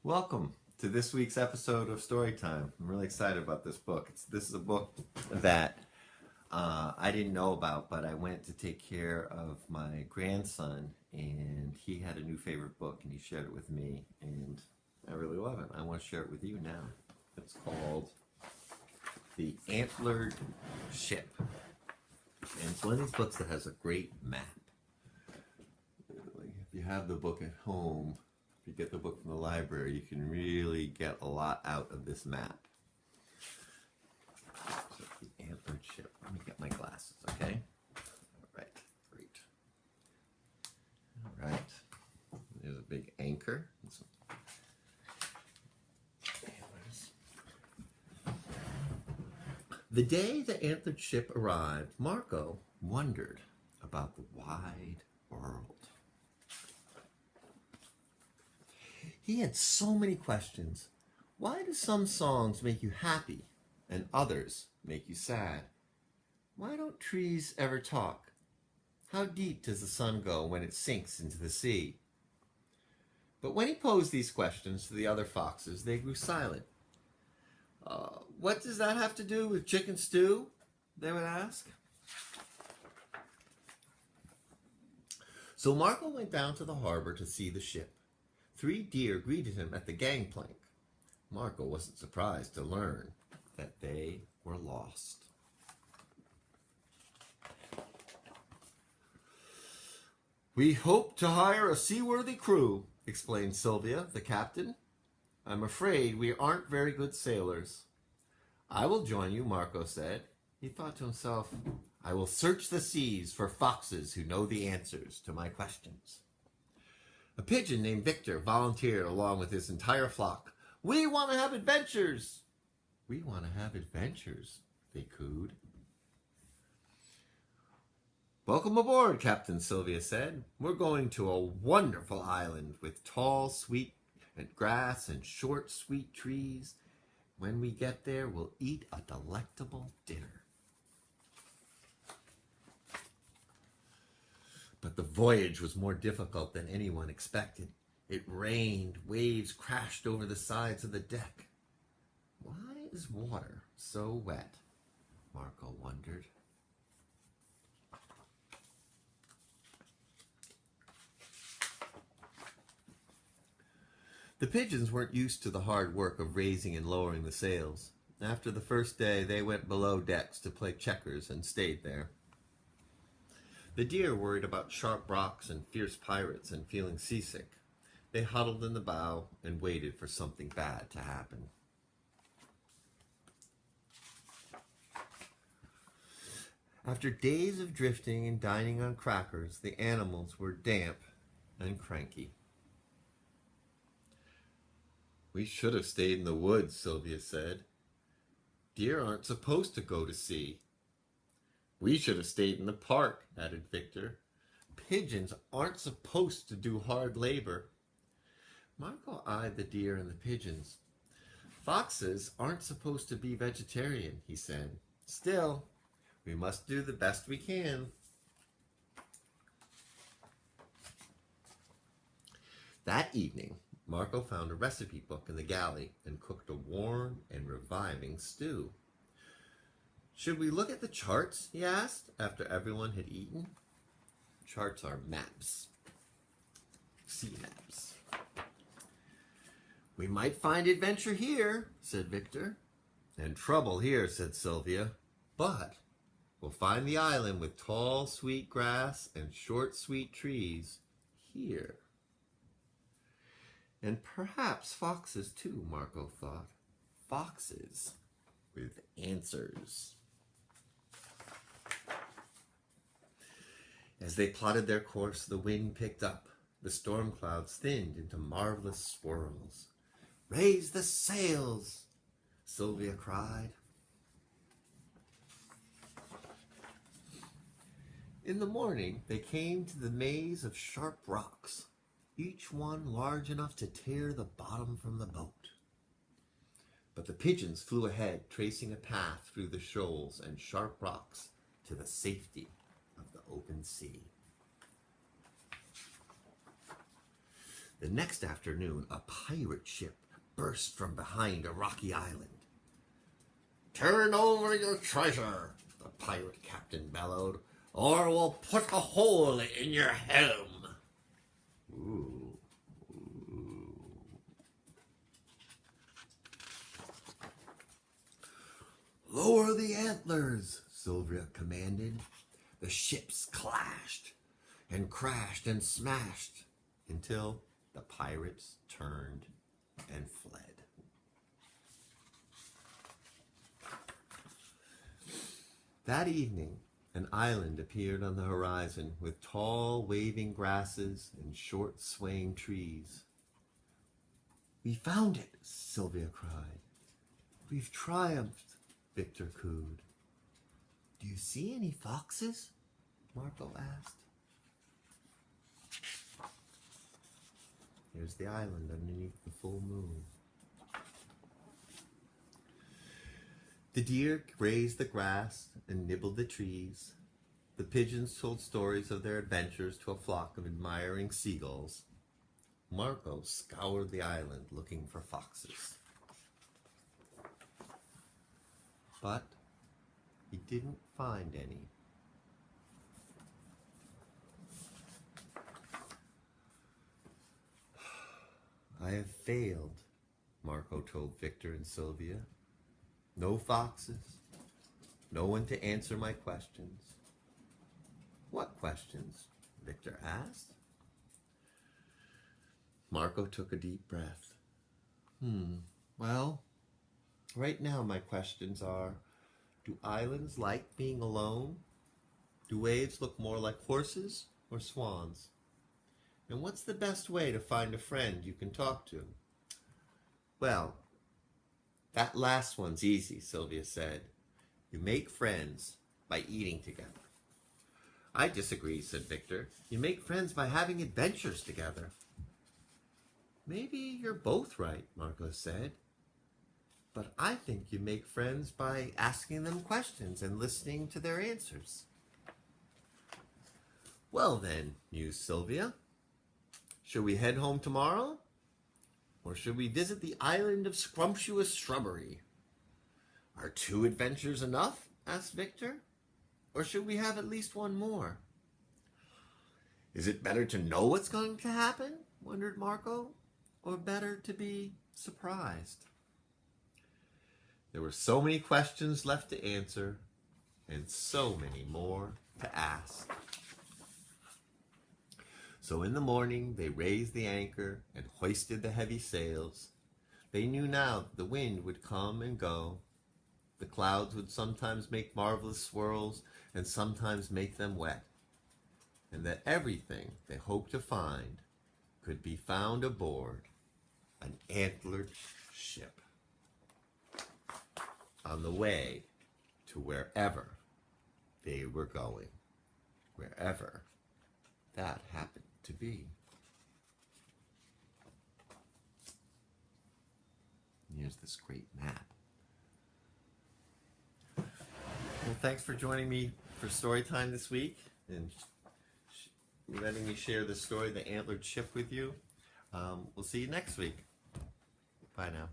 Welcome to this week's episode of Storytime. I'm really excited about this book. This is a book that I didn't know about, but I went to take care of my grandson, and he had a new favorite book, and he shared it with me, and I really love it. I want to share it with you now. It's called The Antlered Ship, and it's one of these books that has a great map. If you have the book at home, if you get the book from the library, you can really get a lot out of this map. So the Antlered Ship. Let me get my glasses, okay? All right, great. All right. There's a big anchor. The day the Antlered Ship arrived, Marco wondered about the wide world. He had so many questions. Why do some songs make you happy and others make you sad? Why don't trees ever talk? How deep does the sun go when it sinks into the sea? But when he posed these questions to the other foxes, they grew silent. What does that have to do with chicken stew? They would ask. So Marco went down to the harbor to see the ship. 3 deer greeted him at the gangplank. Marco wasn't surprised to learn that they were lost. We hope to hire a seaworthy crew, explained Sylvia, the captain. I'm afraid we aren't very good sailors. I will join you, Marco said. He thought to himself, I will search the seas for foxes who know the answers to my questions. A pigeon named Victor volunteered along with his entire flock. We want to have adventures. We want to have adventures, they cooed. Welcome aboard, Captain Sylvia said. We're going to a wonderful island with tall, sweet grass and short, sweet trees. When we get there, we'll eat a delectable dinner. But the voyage was more difficult than anyone expected. It rained, waves crashed over the sides of the deck. Why is water so wet? Marco wondered. The pigeons weren't used to the hard work of raising and lowering the sails. After the first day, they went below decks to play checkers and stayed there. The deer worried about sharp rocks and fierce pirates and feeling seasick. They huddled in the bow and waited for something bad to happen. After days of drifting and dining on crackers, the animals were damp and cranky. We should have stayed in the woods, Sylvia said. Deer aren't supposed to go to sea. We should have stayed in the park, added Victor. Pigeons aren't supposed to do hard labor. Marco eyed the deer and the pigeons. Foxes aren't supposed to be vegetarian, he said. Still, we must do the best we can. That evening, Marco found a recipe book in the galley and cooked a warm and reviving stew. Should we look at the charts, he asked, after everyone had eaten. Charts are maps. Sea maps. We might find adventure here, said Victor. And trouble here, said Sylvia. But we'll find the island with tall, sweet grass and short, sweet trees here. And perhaps foxes too, Marco thought. Foxes with answers. As they plotted their course, the wind picked up. The storm clouds thinned into marvelous swirls. Raise the sails, Sylvia cried. In the morning, they came to the maze of sharp rocks, each one large enough to tear the bottom from the boat. But the pigeons flew ahead, tracing a path through the shoals and sharp rocks to the safety of the open sea. The next afternoon, a pirate ship burst from behind a rocky island. "Turn over your treasure," the pirate captain bellowed, "or we'll put a hole in your helm." Ooh. "Lower the antlers," Sylvia commanded. The ships clashed and crashed and smashed until the pirates turned and fled. That evening, an island appeared on the horizon with tall, waving grasses and short, swaying trees. "We found it," Sylvia cried. "We've triumphed," Victor cooed. "Do you see any foxes?" Marco asked. Here's the island underneath the full moon. The deer grazed the grass and nibbled the trees. The pigeons told stories of their adventures to a flock of admiring seagulls. Marco scoured the island looking for foxes. But he didn't find any. "I have failed," Marco told Victor and Sylvia. "No foxes, no one to answer my questions." "What questions?" Victor asked. Marco took a deep breath. Well, right now my questions are, do islands like being alone? Do waves look more like horses or swans? And what's the best way to find a friend you can talk to? "Well, that last one's easy," Sylvia said. "You make friends by eating together." "I disagree," said Victor. "You make friends by having adventures together." "Maybe you're both right," Marco said. "But I think you make friends by asking them questions and listening to their answers." "Well then," mused Sylvia, "should we head home tomorrow? Or should we visit the island of scrumptious shrubbery?" "Are 2 adventures enough?" asked Victor. "Or should we have at least one more?" "Is it better to know what's going to happen?" wondered Marco. "Or better to be surprised?" There were so many questions left to answer, and so many more to ask. So in the morning they raised the anchor and hoisted the heavy sails. They knew now that the wind would come and go. The clouds would sometimes make marvelous swirls and sometimes make them wet, and that everything they hoped to find could be found aboard an antlered ship on the way to wherever they were going, wherever that happened to be. And here's this great map. Well, thanks for joining me for story time this week and letting me share the story, The Antlered Ship, with you. We'll see you next week. Bye now.